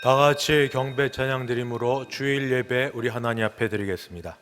다 같이 경배 찬양 드림으로 주일 예배 우리 하나님 앞에 드리겠습니다.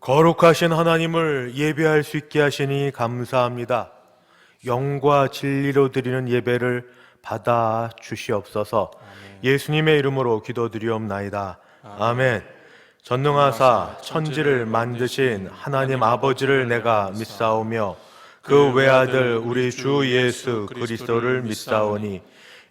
거룩하신 하나님을 예배할 수 있게 하시니 감사합니다. 영과 진리로 드리는 예배를 받아 주시옵소서. 예수님의 이름으로 기도드리옵나이다. 아멘. 전능하사 천지를 만드신 하나님 아버지를 내가 믿사오며 그 외아들 우리 주 예수 그리스도를 믿사오니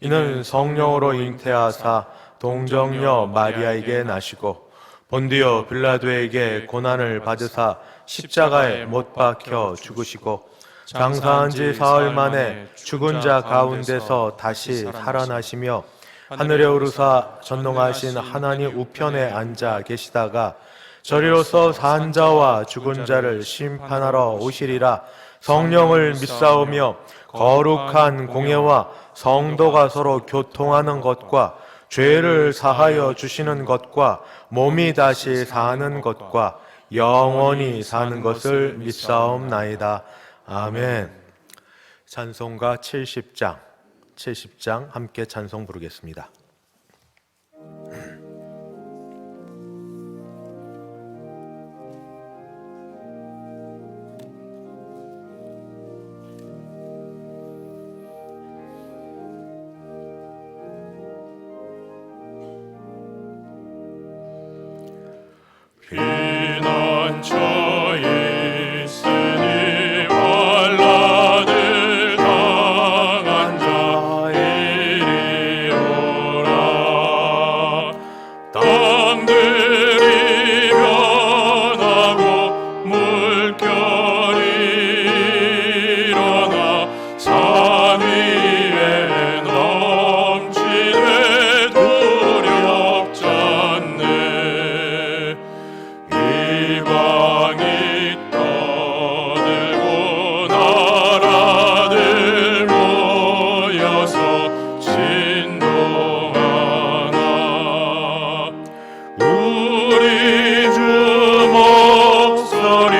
이는 성령으로 잉태하사 동정녀 마리아에게 나시고 본디오 빌라도에게 고난을 받으사 십자가에 못 박혀 죽으시고 장사한 지 사흘 만에 죽은 자 가운데서 다시 살아나시며 하늘에 오르사 전능하신 하나님 우편에 앉아 계시다가 저리로서 산 자와 죽은 자를 심판하러 오시리라. 성령을 믿사오며 거룩한 공예와 성도가 서로 교통하는 것과 죄를 사하여 주시는 것과 몸이 다시 사는 것과 영원히 사는 것을 믿사옵나이다. 아멘. 찬송가 70장 함께 찬송 부르겠습니다. 피난처에 있으니 환난을 당한 자 이리 오라. 땅들이 변하고 물결이 일어나 산 위에 넘치네 두렵잖네. 이방이 떠들고 나라들 모여서 진동하나. 우리 주 목소리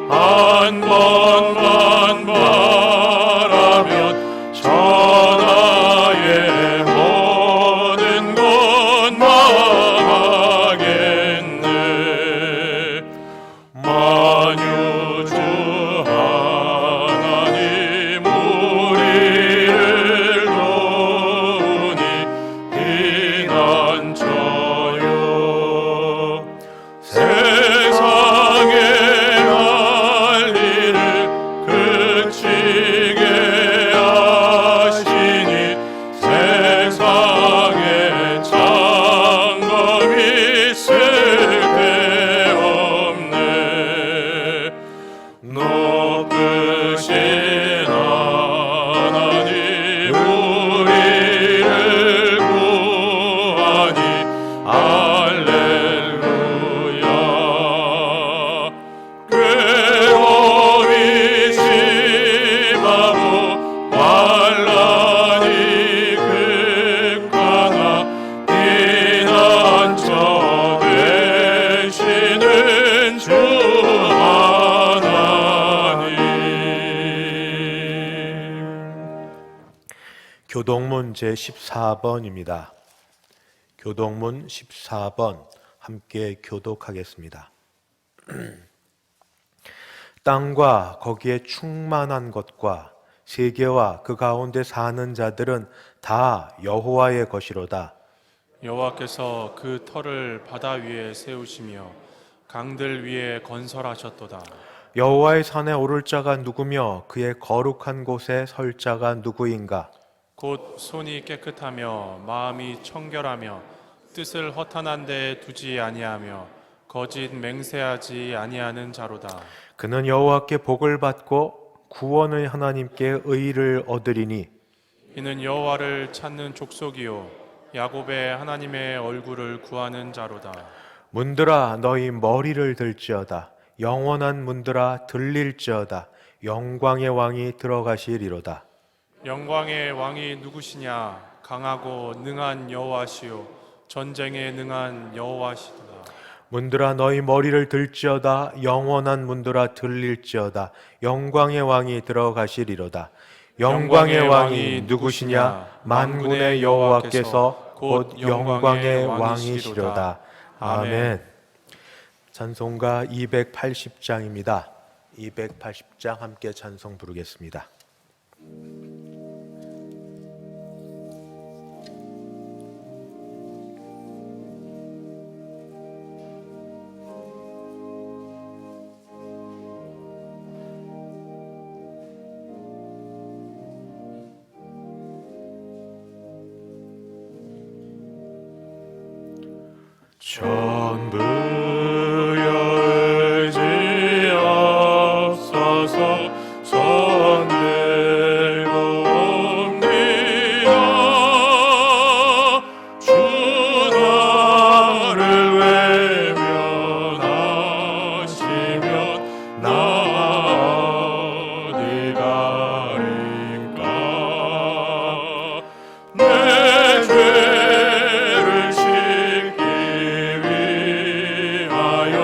한 번만 바라면 천하의 모든 것 망하겠네. 만유주 하나님 우리를 도우니 피난처요. 세상의 할 일을 그치게 하시니 세상에 장검이 쓸데없네. 높으신 하나님 우리를 구하니 할렐루야. 괴로움이 심하고 환난이 극하나 피난처 되시는 주 하나님. 교동문 제14번입니다. 교동문 14번 함께 교독하겠습니다. 땅과 거기에 충만한 것과 세계와 그 가운데 사는 자들은 다 여호와의 것이로다. 여호와께서 그 터를 바다 위에 세우시며 강들 위에 건설하셨도다. 여호와의 산에 오를 자가 누구며 그의 거룩한 곳에 설 자가 누구인가? 곧 손이 깨끗하며 마음이 청결하며 뜻을 허탄한 데 두지 아니하며 거짓 맹세하지 아니하는 자로다. 그는 여호와께 복을 받고 구원의 하나님께 의를 얻으리니 이는 여호와를 찾는 족속이요 야곱의 하나님의 얼굴을 구하는 자로다. 문들아 너희 머리를 들지어다. 영원한 문들아 들릴지어다. 영광의 왕이 들어가시리로다. 영광의 왕이 누구시냐? 강하고 능한 여호와시요 전쟁에 능한 여호와시도다. 문들아 너희 머리를 들지어다. 영원한 문들아 들릴지어다. 영광의 왕이 들어가시리로다. 영광의 왕이 누구시냐? 만군의 여호와께서 곧 영광의 왕이시로다. 아멘. 찬송가 280장입니다. 280장 함께 찬송 부르겠습니다. 전부 여의지옵소서 손들고 옵니다. 주 나를 외면하시면 나 어디 가리까. 내 죄를 씻기 위하여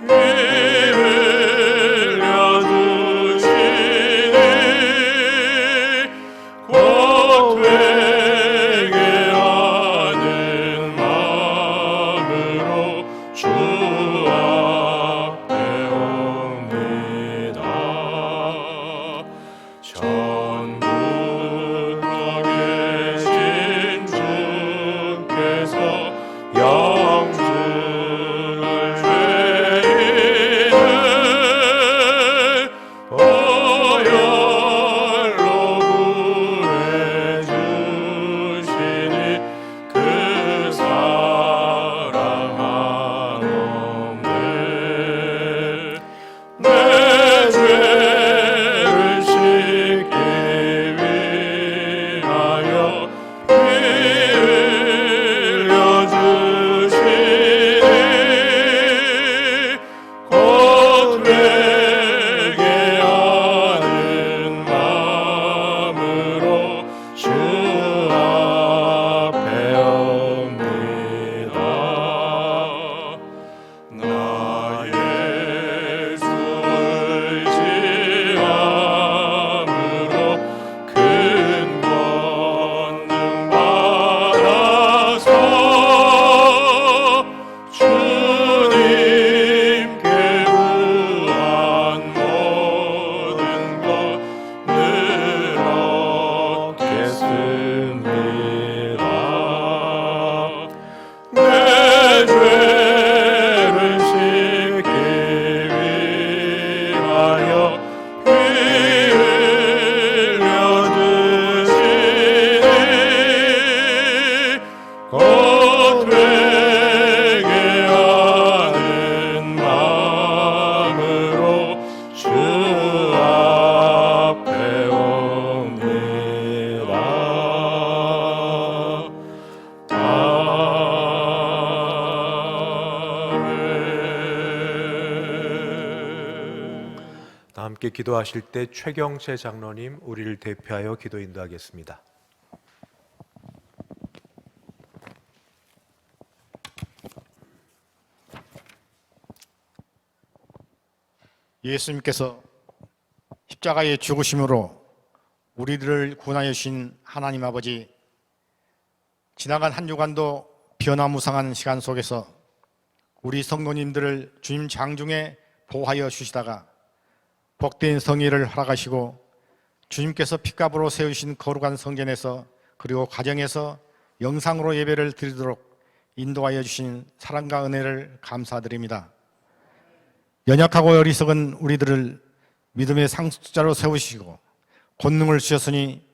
피 흘려주시니 곧 회개하는 마음으로 주 앞에 옵니다. 천국에 계신 주께서 영주를 죄인을 보혈로 구해주시니 그 사랑하옵네. 내 죄를 씻기 위하여 피 흘려주시니 곧 회개하는 마음으로 주 앞에 옵니다. 나 예수 의지함으로 큰 권능 받아서 주님께 구한 모든 것 늘 얻겠습니다. 내 죄를 씻기 위하여 피 흘려주시니 곧 회개하는 마음으로 주 앞에 옵니다. 아멘. 다 함께 기도하실 때 최경채 장로님 우리를 대표하여 기도 인도하겠습니다. 예수님께서 십자가의 죽으심으로 우리들을 구원하여 주신 하나님 아버지, 지나간 한 주간도 변화무쌍한 시간 속에서 우리 성도님들을 주님 장중에 보호하여 주시다가 복된 성회를 허락하시고 주님께서 핏값으로 세우신 거룩한 성전에서 그리고 가정에서 영상으로 예배를 드리도록 인도하여 주신 사랑과 은혜를 감사드립니다. 연약하고 어리석은 우리들을 믿음의 상속자로 세우시고 권능을 주셨으니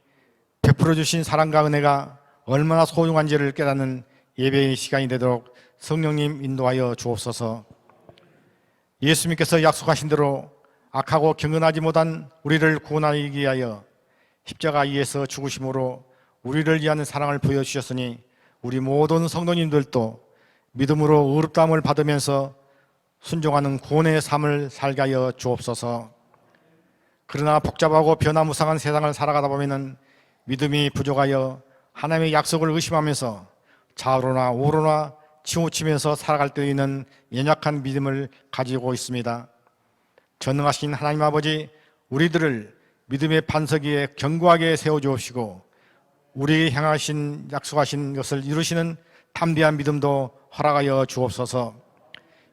베풀어 주신 사랑과 은혜가 얼마나 소중한지를 깨닫는 예배의 시간이 되도록 성령님 인도하여 주옵소서. 예수님께서 약속하신 대로 악하고 경건하지 못한 우리를 구원하기 위하여 십자가 위에서 죽으심으로 우리를 위한 사랑을 보여주셨으니 우리 모든 성도님들도 믿음으로 의롭다함을 받으면서 순종하는 구원의 삶을 살게 하여 주옵소서. 그러나 복잡하고 변화무쌍한 세상을 살아가다 보면 믿음이 부족하여 하나님의 약속을 의심하면서 좌우로나 우로나 치우치면서 살아갈 때 있는 연약한 믿음을 가지고 있습니다. 전능하신 하나님 아버지, 우리들을 믿음의 반석 위에 견고하게 세워주옵시고 우리에게 향하신 약속하신 것을 이루시는 담대한 믿음도 허락하여 주옵소서.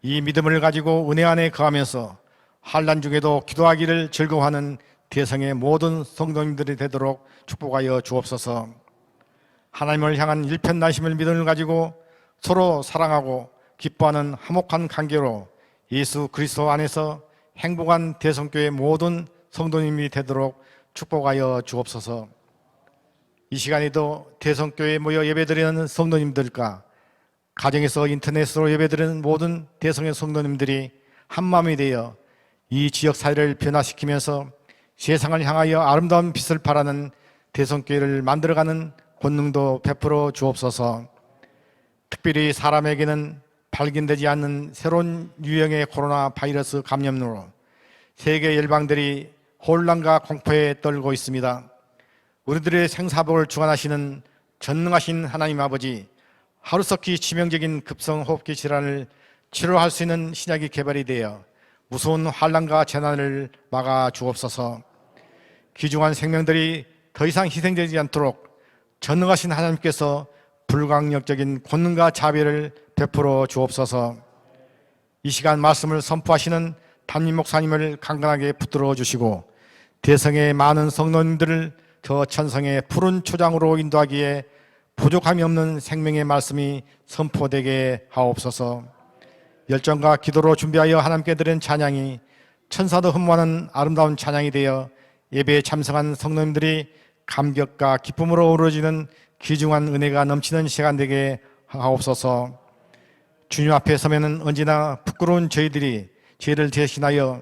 이 믿음을 가지고 은혜 안에 거하면서 환난 중에도 기도하기를 즐거워하는 대성의 모든 성도님들이 되도록 축복하여 주옵소서. 하나님을 향한 일편단심을 믿음을 가지고 서로 사랑하고 기뻐하는 화목한 관계로 예수 그리스도 안에서 행복한 대성교회 모든 성도님이 되도록 축복하여 주옵소서. 이 시간에도 대성교회에 모여 예배드리는 성도님들과 가정에서 인터넷으로 예배드리는 모든 대성의 성도님들이 한마음이 되어 이 지역 사회를 변화시키면서 세상을 향하여 아름다운 빛을 발하는 대성교회를 만들어가는 권능도 베풀어 주옵소서. 특별히 사람에게는 발견되지 않는 새로운 유형의 코로나 바이러스 감염으로 세계 열방들이 혼란과 공포에 떨고 있습니다. 우리들의 생사복을 주관하시는 전능하신 하나님 아버지, 하루속히 치명적인 급성호흡기 질환을 치료할 수 있는 신약이 개발이 되어 무서운 환란과 재난을 막아 주옵소서. 귀중한 생명들이 더 이상 희생되지 않도록 전능하신 하나님께서 불강력적인 권능과 자비를 베풀어 주옵소서. 이 시간 말씀을 선포하시는 담임 목사님을 강건하게 붙들어 주시고 대성의 많은 성도님들을 저 천성의 푸른 초장으로 인도하기에 부족함이 없는 생명의 말씀이 선포되게 하옵소서. 열정과 기도로 준비하여 하나님께 드린 찬양이 천사도 흠모하는 아름다운 찬양이 되어 예배에 참석한 성도님들이 감격과 기쁨으로 어우러지는 귀중한 은혜가 넘치는 시간 되게 하옵소서. 주님 앞에 서면은 언제나 부끄러운 저희들이 죄를 대신하여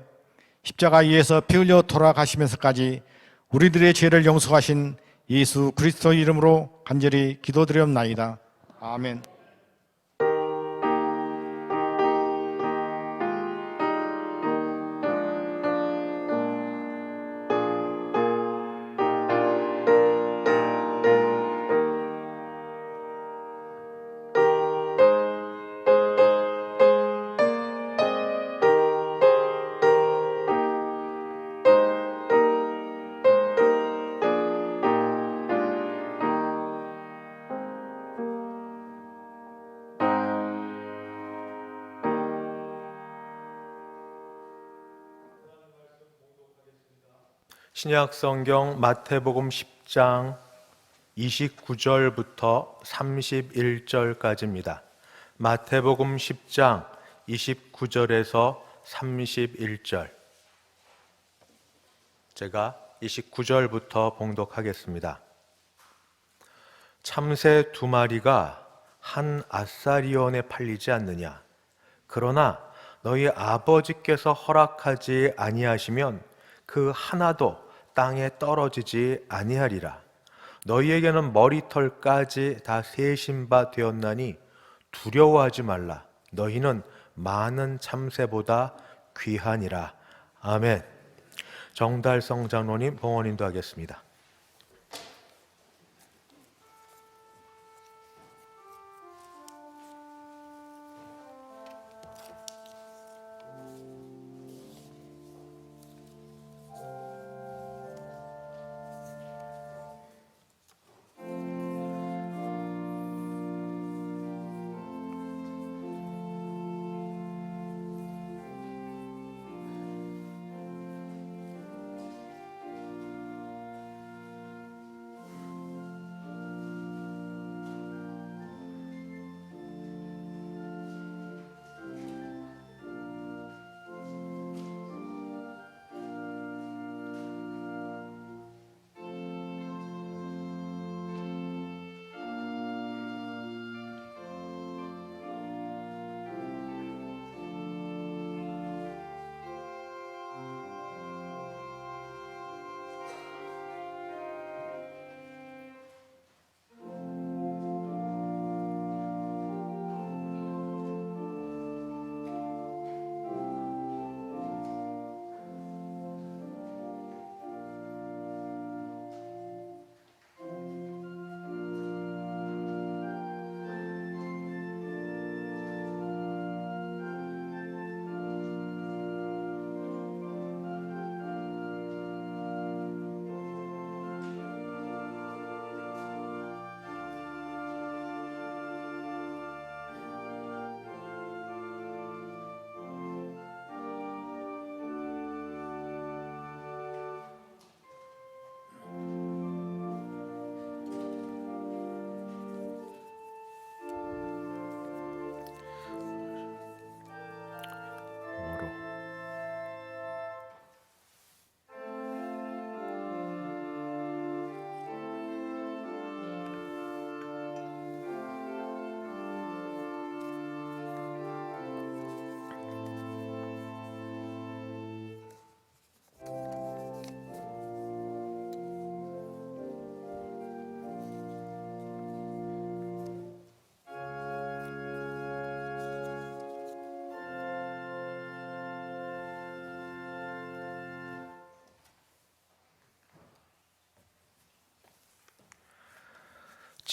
십자가 위에서 피 흘려 돌아가시면서까지 우리들의 죄를 용서하신 예수 그리스도 이름으로 간절히 기도드리옵나이다. 아멘. 신약 성경 마태복음 10장 29절부터 31절까지입니다. 마태복음 10장 29절에서 31절. 제가 29절부터 봉독하겠습니다. 참새 2마리가 한 아사리온에 팔리지 않느냐? 그러나 너희 아버지께서 허락하지 아니하시면 그 하나도 땅에 떨어지지 아니하리라. 너희에게는 머리털까지 다 세신 바 되었나니 두려워하지 말라. 너희는 많은 참새보다 귀하니라. 아멘. 정달성 장로님 봉헌 인도하겠습니다.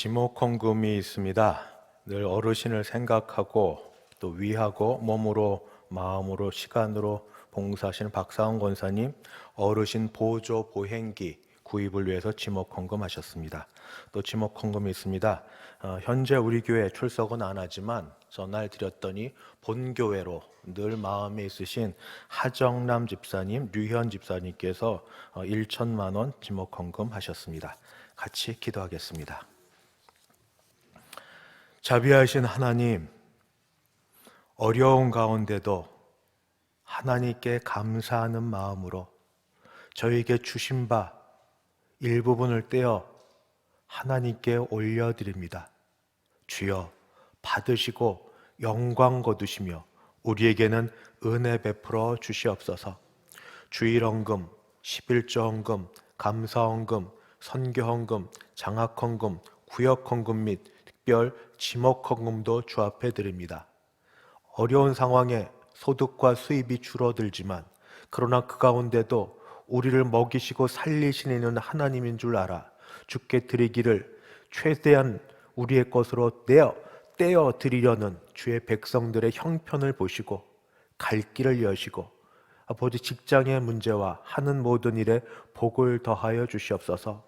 지목헌금이 있습니다. 늘 어르신을 생각하고 또 위하고 몸으로 마음으로 시간으로 봉사하시는 박사원 권사님, 어르신 보조 보행기 구입을 위해서 지목헌금하셨습니다. 또 지목헌금이 있습니다. 현재 우리 교회 출석은 안 하지만 전화를 드렸더니 본교회로 늘 마음에 있으신 하정남 집사님, 류현 집사님께서 1천만 원 지목헌금 하셨습니다. 같이 기도하겠습니다. 자비하신 하나님, 어려운 가운데도 하나님께 감사하는 마음으로 저에게 주신 바 일부분을 떼어 하나님께 올려드립니다. 주여, 받으시고 영광 거두시며 우리에게는 은혜 베풀어 주시옵소서. 주일헌금, 11조헌금, 감사헌금, 선교헌금, 장학헌금, 구역헌금 및 특별 지목헌금도 주 앞에 드립니다. 어려운 상황에 소득과 수입이 줄어들지만 그러나 그 가운데도 우리를 먹이시고 살리시는 하나님인 줄 알아 주께 드리기를 최대한 우리의 것으로 떼어 드리려는 주의 백성들의 형편을 보시고 갈 길을 여시고 아버지 직장의 문제와 하는 모든 일에 복을 더하여 주시옵소서.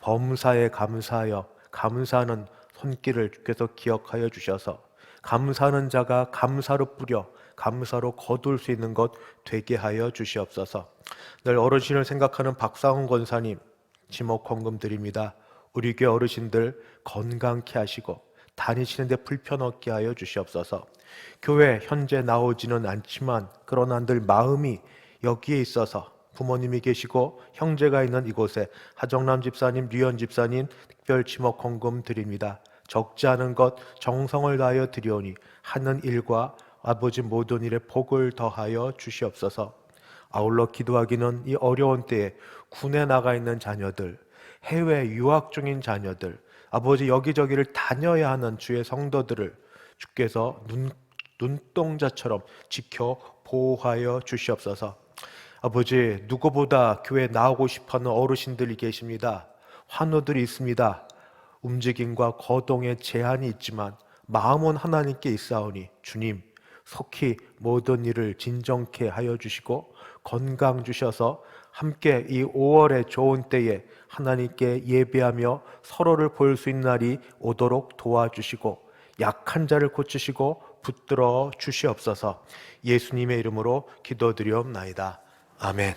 범사에 감사하여 감사하는 손길을 주께서 기억하여 주셔서 감사하는 자가 감사로 뿌려 감사로 거둘 수 있는 것 되게 하여 주시옵소서. 늘 어르신을 생각하는 박상훈 권사님, 지목헌금 드립니다. 우리 교회 어르신들 건강케 하시고 다니시는데 불편 없게 하여 주시옵소서. 교회 현재 나오지는 않지만 그러나 늘 마음이 여기에 있어서 부모님이 계시고 형제가 있는 이곳에 하정남 집사님, 류현 집사님 특별 지목헌금 드립니다. 적지 않은 것 정성을 다하여 드리오니 하는 일과 아버지 모든 일에 복을 더하여 주시옵소서. 아울러 기도하기는 이 어려운 때에 군에 나가 있는 자녀들, 해외 유학 중인 자녀들, 아버지 여기저기를 다녀야 하는 주의 성도들을 주께서 눈동자처럼 지켜 보호하여 주시옵소서. 아버지, 누구보다 교회에 나오고 싶어하는 어르신들이 계십니다. 환우들이 있습니다. 움직임과 거동에 제한이 있지만 마음은 하나님께 있사오니 주님, 속히 모든 일을 진정케 하여 주시고 건강 주셔서 함께 이 5월의 좋은 때에 하나님께 예배하며 서로를 볼 수 있는 날이 오도록 도와주시고 약한 자를 고치시고 붙들어 주시옵소서. 예수님의 이름으로 기도드리옵나이다. 아멘.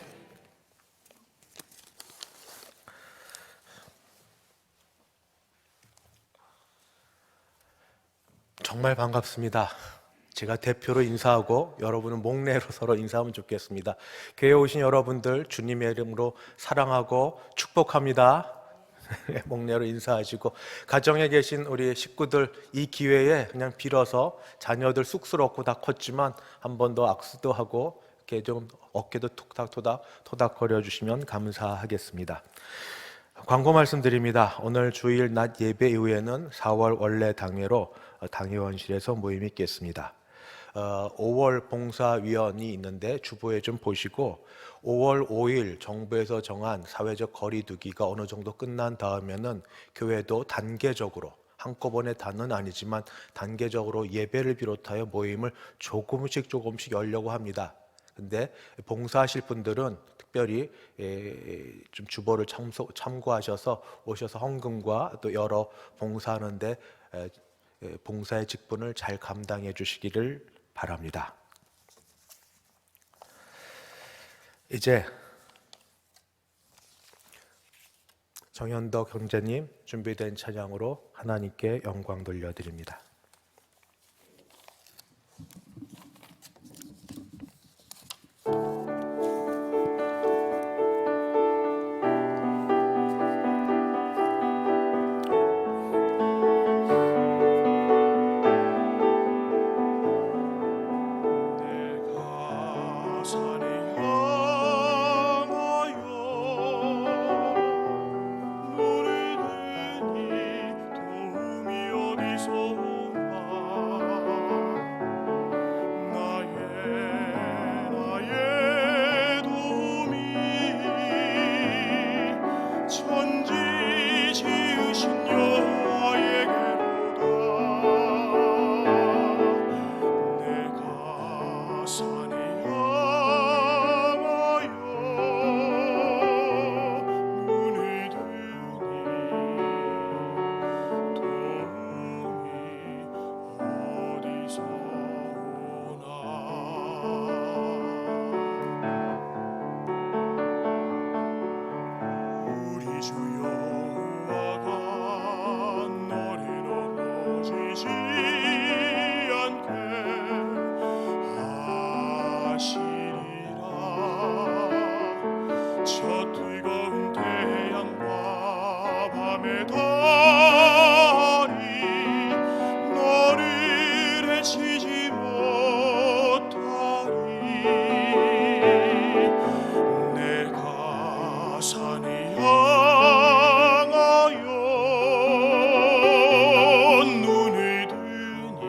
정말 반갑습니다. 제가 대표로 인사하고 여러분은 목례로 서로 인사하면 좋겠습니다. 교회에 오신 여러분들 주님의 이름으로 사랑하고 축복합니다. 목례로 인사하시고, 가정에 계신 우리 식구들 이 기회에 그냥 빌어서 자녀들 쑥스럽고 다 컸지만 한 번 더 악수도 하고 이렇게 좀 어깨도 토닥토닥 주시면 감사하겠습니다. 광고 말씀드립니다. 오늘 주일 낮 예배 이후에는 4월 원래 당회로 당회원실에서 모임이 있겠습니다. 5월 봉사위원이 있는데 주보에 좀 보시고 5월 5일 정부에서 정한 사회적 거리두기가 어느 정도 끝난 다음에는 교회도 단계적으로, 한꺼번에 다는 아니지만 단계적으로 예배를 비롯하여 모임을 조금씩 열려고 합니다. 근데 봉사하실 분들은 특별히 좀 주보를 참고하셔서 오셔서 헌금과 또 여러 봉사하는데 봉사의 직분을 잘 감당해 주시기를 바랍니다. 이제 정현덕 형제님 준비된 찬양으로 하나님께 영광 돌려드립니다. 노래되니 도움이 어디서 치지 못하리. 내가 산을 향하여 눈을 드니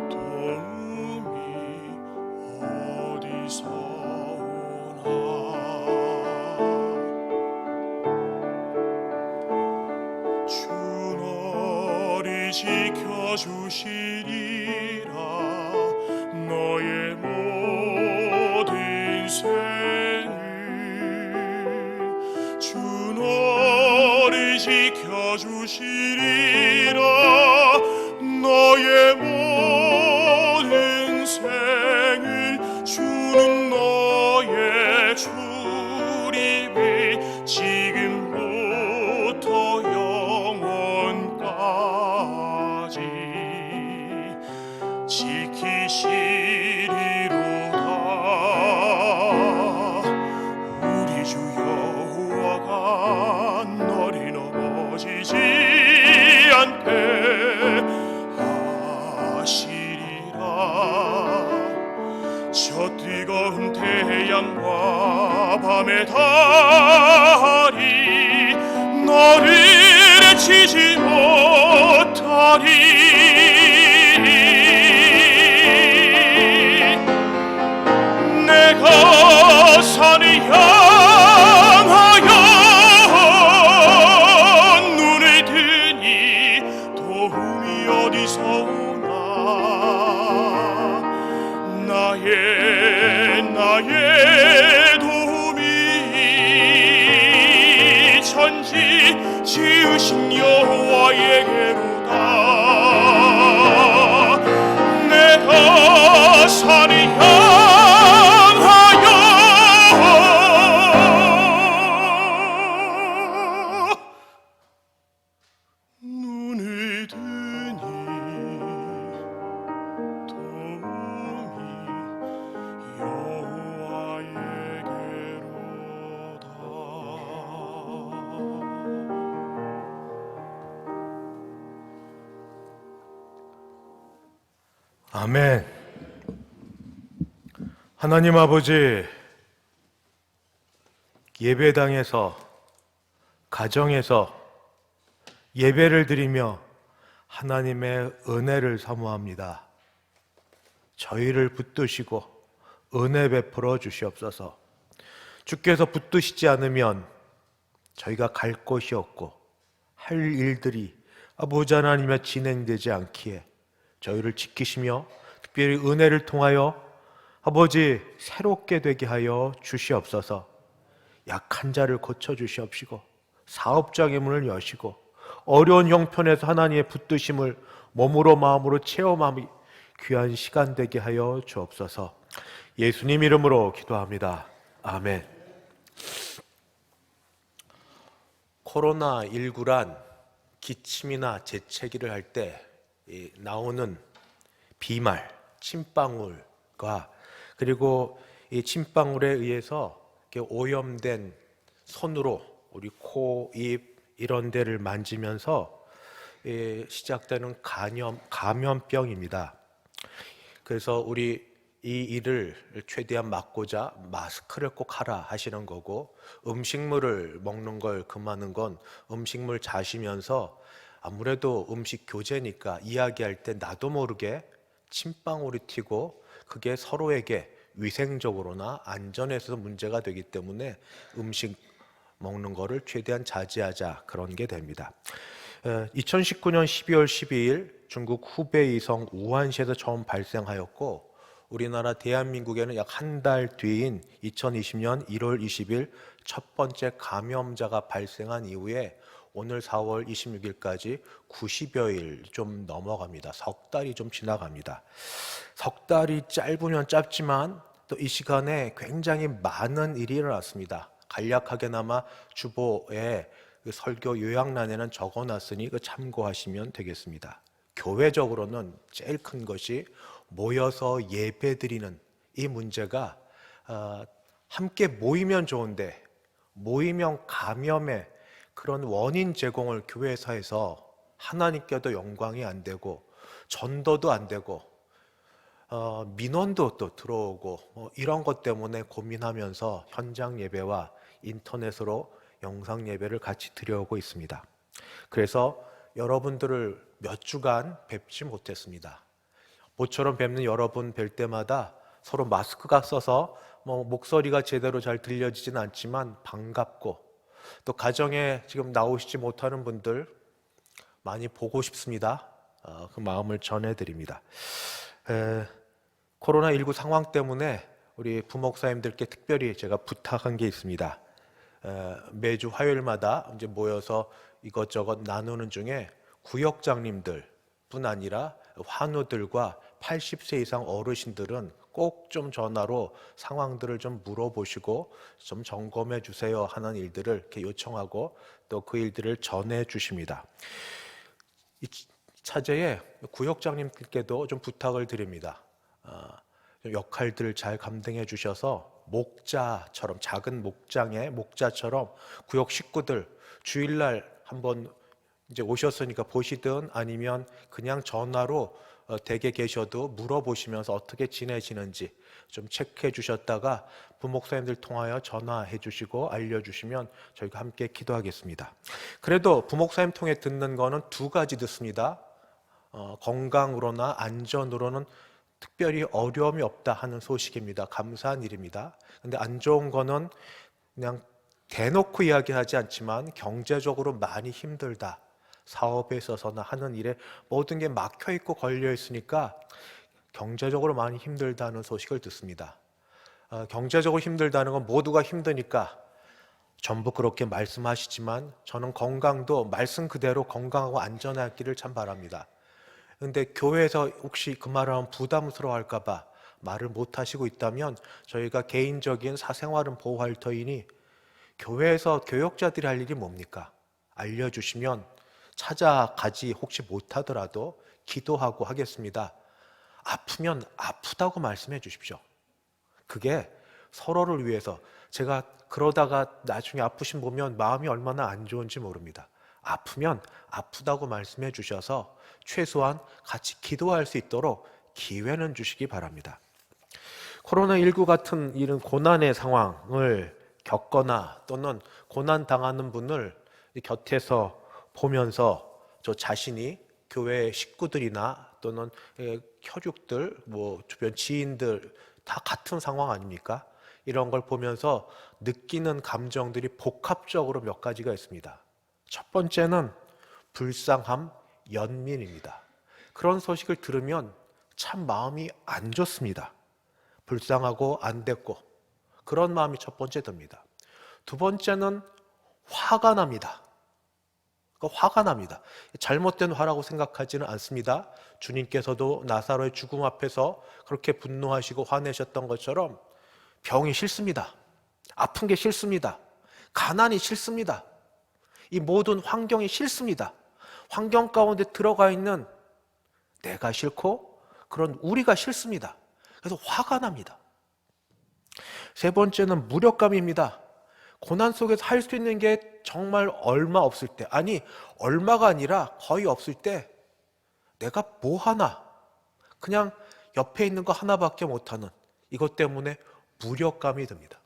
도움이 어디서 오나. 주 너를 지켜주시리라. 너의 모든 생을 주 너를 지켜주시리라. 너의 모든 생을 주는 너의 출입을 지금부터 영원까지 지키시리로다. 우리 주 여호와가 너를 넘어지지 않게 하시리라. 저 뜨거운 태양과 밤의 달이 너를 해치지 못하리. 내가 산을 향하여 눈을 드니 도움이 어디서 오나. 나의 도움이 천지 지으신 여호와에게로다. 내가 산을 향하여 눈을 드니 도움이 여호와에게로다. 아멘. 하나님 아버지, 예배당에서, 가정에서 예배를 드리며 하나님의 은혜를 사모합니다. 저희를 붙드시고 은혜 베풀어 주시옵소서. 주께서 붙드시지 않으면 저희가 갈 곳이 없고 할 일들이 아버지 하나님의 진행되지 않기에 저희를 지키시며 특별히 은혜를 통하여 아버지 새롭게 되게 하여 주시옵소서. 약한 자를 고쳐 주시옵시고 사업장의 문을 여시고 어려운 형편에서 하나님의 붙드심을 몸으로 마음으로 체험함이 귀한 시간 되게 하여 주옵소서. 예수님 이름으로 기도합니다. 아멘. 코로나19란 기침이나 재채기를 할 때 나오는 비말, 침방울과 그리고 이 침방울에 의해서 오염된 손으로 우리 코, 입 이런 데를 만지면서 시작되는 감염병입니다. 그래서 우리 이 일을 최대한 막고자 마스크를 꼭 하라 하시는 거고, 음식물을 먹는 걸 금하는 건 음식물 자시면서 아무래도 음식 교제니까 이야기할 때 나도 모르게 침방울이 튀고 그게 서로에게 위생적으로나 안전에서 문제가 되기 때문에 음식 먹는 거를 최대한 자제하자, 그런 게 됩니다. 2019년 12월 12일 중국 후베이성 우한시에서 처음 발생하였고, 우리나라 대한민국에는 약 한 달 뒤인 2020년 1월 20일 첫 번째 감염자가 발생한 이후에 오늘 4월 26일까지 90여일 좀 넘어갑니다. 석 달이 좀 지나갑니다. 석 달이 짧으면 짧지만 또 이 시간에 굉장히 많은 일이 일어났습니다. 간략하게나마 주보에 그 설교 요약란에는 적어놨으니 그 참고하시면 되겠습니다. 교회적으로는 제일 큰 것이 모여서 예배드리는 이 문제가 함께 모이면 좋은데 모이면 감염의 그런 원인 제공을 교회에서 해서 하나님께도 영광이 안 되고 전도도 안 되고 민원도 또 들어오고 이런 것 때문에 고민하면서 현장 예배와 인터넷으로 영상 예배를 같이 드려오고 있습니다. 그래서 여러분들을 몇 주간 뵙지 못했습니다. 모처럼 뵙는 여러분 뵐 때마다 서로 마스크가 써서 목소리가 제대로 잘 들려지진 않지만 반갑고, 또 가정에 지금 나오시지 못하는 분들 많이 보고 싶습니다. 그 마음을 전해드립니다. 코로나19 상황 때문에 우리 부목사님들께 특별히 제가 부탁한 게 있습니다. 매주 화요일마다 이제 모여서 이것저것 나누는 중에 구역장님들 뿐 아니라 환우들과 80세 이상 어르신들은 꼭 좀 전화로 상황들을 좀 물어보시고 좀 점검해 주세요 하는 일들을 이렇게 요청하고 또 그 일들을 전해 주십니다. 이 차제에 구역장님들께도 좀 부탁을 드립니다. 역할들을 잘 감당해 주셔서 목자처럼, 작은 목장의 목자처럼 구역 식구들 주일날 한번 이제 오셨으니까 보시든 아니면 그냥 전화로 댁에 계셔도 물어보시면서 어떻게 지내시는지 좀 체크해 주셨다가 부목사님들 통하여 전화해 주시고 알려주시면 저희가 함께 기도하겠습니다. 그래도 부목사님 통해 듣는 거는 두 가지 듣습니다. 건강으로나 안전으로는 특별히 어려움이 없다 하는 소식입니다. 감사한 일입니다. 근데 안 좋은 거는 그냥 대놓고 이야기하지 않지만 경제적으로 많이 힘들다, 사업에 있어서나 하는 일에 모든 게 막혀 있고 걸려 있으니까 경제적으로 많이 힘들다는 소식을 듣습니다. 경제적으로 힘들다는 건 모두가 힘드니까 전부 그렇게 말씀하시지만 저는 건강도 말씀 그대로 건강하고 안전하기를 참 바랍니다. 근데 교회에서 혹시 그 말을 하면 부담스러워 할까봐 말을 못 하시고 있다면 저희가 개인적인 사생활은 보호할 터이니 교회에서 교역자들이 할 일이 뭡니까? 알려주시면 찾아가지 혹시 못하더라도 기도하고 하겠습니다. 아프면 아프다고 말씀해 주십시오. 그게 서로를 위해서, 제가 그러다가 나중에 아프신 보면 마음이 얼마나 안 좋은지 모릅니다. 아프면 아프다고 말씀해 주셔서 최소한 같이 기도할 수 있도록 기회는 주시기 바랍니다. 코로나19 같은 이런 고난의 상황을 겪거나 또는 고난 당하는 분을 곁에서 보면서 저 자신이 교회 식구들이나 또는 혈육들, 주변 지인들 다 같은 상황 아닙니까? 이런 걸 보면서 느끼는 감정들이 복합적으로 몇 가지가 있습니다. 첫 번째는 불쌍함, 연민입니다. 그런 소식을 들으면 참 마음이 안 좋습니다. 불쌍하고 안 됐고 그런 마음이 첫 번째 듭니다. 두 번째는 화가 납니다. 화가 납니다. 잘못된 화라고 생각하지는 않습니다. 주님께서도 나사로의 죽음 앞에서 그렇게 분노하시고 화내셨던 것처럼 병이 싫습니다. 아픈 게 싫습니다. 가난이 싫습니다. 이 모든 환경이 싫습니다. 환경 가운데 들어가 있는 내가 싫고 그런 우리가 싫습니다. 그래서 화가 납니다. 세 번째는 무력감입니다. 고난 속에서 할 수 있는 게 정말 얼마 없을 때, 아니 얼마가 아니라 거의 없을 때 내가 뭐 하나, 그냥 옆에 있는 거 하나밖에 못하는 이것 때문에 무력감이 듭니다.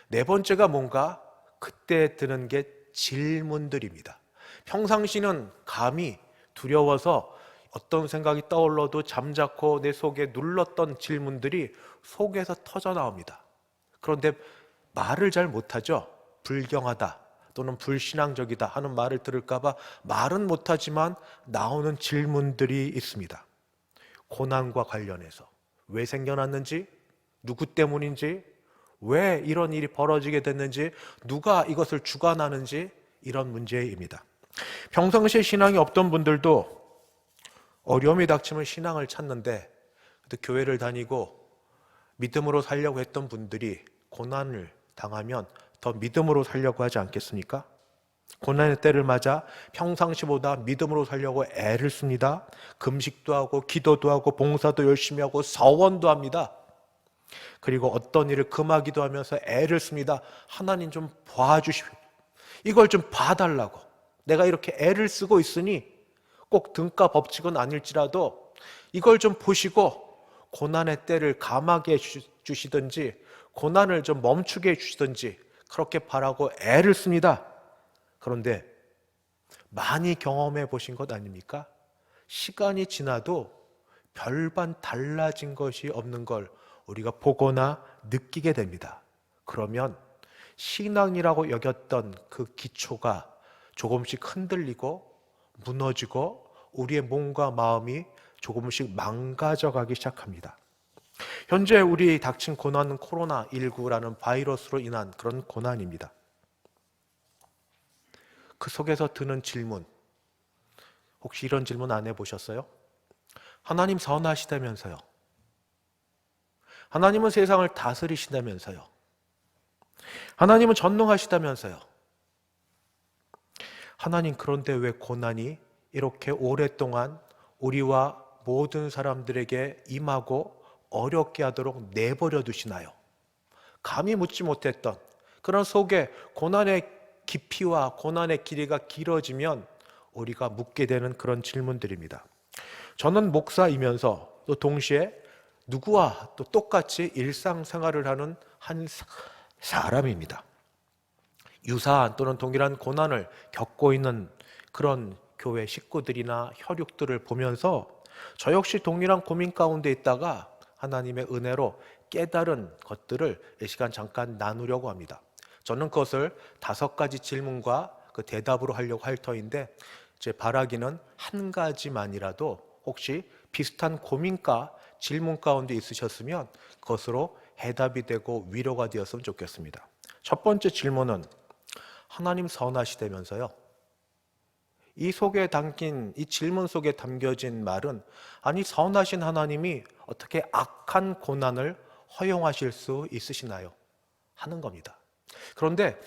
네 번째가 뭔가 그때 드는 게 질문들입니다. 평상시는 감히 두려워서 어떤 생각이 떠올라도 잠자코 내 속에 눌렀던 질문들이 속에서 터져 나옵니다. 그런데 말을 잘 못하죠. 불경하다 또는 불신앙적이다 하는 말을 들을까봐 말은 못하지만 나오는 질문들이 있습니다. 고난과 관련해서 왜 생겨났는지, 누구 때문인지, 왜 이런 일이 벌어지게 됐는지, 누가 이것을 주관하는지, 이런 문제입니다. 평상시에 신앙이 없던 분들도 어려움이 닥치면 신앙을 찾는데, 교회를 다니고 믿음으로 살려고 했던 분들이 고난을 당하면 더 믿음으로 살려고 하지 않겠습니까? 고난의 때를 맞아 평상시보다 믿음으로 살려고 애를 씁니다. 금식도 하고 기도도 하고 봉사도 열심히 하고 서원도 합니다. 그리고 어떤 일을 금하기도 하면서 애를 씁니다. 하나님 좀 봐주십시오. 이걸 좀 봐달라고. 내가 이렇게 애를 쓰고 있으니 꼭 등가 법칙은 아닐지라도 이걸 좀 보시고 고난의 때를 감하게 주시든지 고난을 좀 멈추게 해주시든지 그렇게 바라고 애를 씁니다. 그런데 많이 경험해 보신 것 아닙니까? 시간이 지나도 별반 달라진 것이 없는 걸 우리가 보거나 느끼게 됩니다. 그러면 신앙이라고 여겼던 그 기초가 조금씩 흔들리고 무너지고 우리의 몸과 마음이 조금씩 망가져가기 시작합니다. 현재 우리 닥친 고난은 코로나19라는 바이러스로 인한 그런 고난입니다. 그 속에서 드는 질문, 혹시 이런 질문 안 해보셨어요? 하나님 선하시다면서요? 하나님은 세상을 다스리신다면서요? 하나님은 전능하시다면서요? 하나님, 그런데 왜 고난이 이렇게 오랫동안 우리와 모든 사람들에게 임하고 어렵게 하도록 내버려 두시나요? 감히 묻지 못했던 그런 속에 고난의 깊이와 고난의 길이가 길어지면 우리가 묻게 되는 그런 질문들입니다. 저는 목사이면서 또 동시에 누구와 또 똑같이 일상생활을 하는 한 사람입니다. 유사한 또는 동일한 고난을 겪고 있는 그런 교회 식구들이나 혈육들을 보면서 저 역시 동일한 고민 가운데 있다가 하나님의 은혜로 깨달은 것들을 이 시간 잠깐 나누려고 합니다. 저는 그것을 5가지 질문과 그 대답으로 하려고 할 터인데, 제 바라기는 한 가지만이라도 혹시 비슷한 고민과 질문 가운데 있으셨으면 그것으로 해답이 되고 위로가 되었으면 좋겠습니다. 첫 번째 질문은 하나님 선하시다면서요? 이 속에 담긴, 이 질문 속에 담겨진 말은, 아니 선하신 하나님이 어떻게 악한 고난을 허용하실 수 있으시나요? 하는 겁니다. 그런데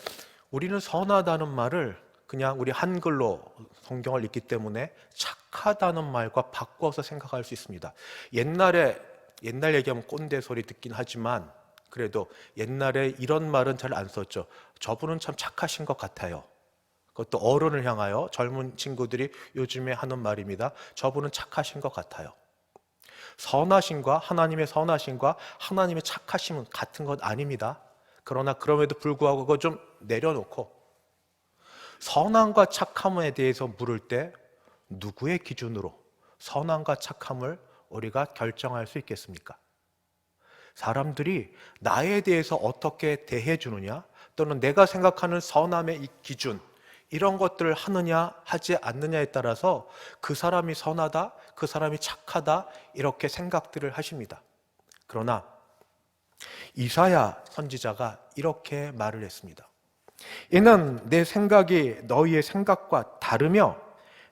우리는 선하다는 말을 그냥 우리 한글로 성경을 읽기 때문에 착하다는 말과 바꿔서 생각할 수 있습니다. 옛날 얘기하면 꼰대 소리 듣긴 하지만 그래도 옛날에 이런 말은 잘 안 썼죠. 저분은 참 착하신 것 같아요. 그것도 어른을 향하여 젊은 친구들이 요즘에 하는 말입니다. 저분은 착하신 것 같아요. 선하심과 하나님의 선하심과 하나님의 착하심은 같은 것 아닙니다. 그러나 그럼에도 불구하고 그거 좀 내려놓고 선함과 착함에 대해서 물을 때 누구의 기준으로 선함과 착함을 우리가 결정할 수 있겠습니까? 사람들이 나에 대해서 어떻게 대해주느냐, 또는 내가 생각하는 선함의 이 기준, 이런 것들을 하느냐 하지 않느냐에 따라서 그 사람이 선하다, 그 사람이 착하다, 이렇게 생각들을 하십니다. 그러나 이사야 선지자가 이렇게 말을 했습니다. 이는 내 생각이 너희의 생각과 다르며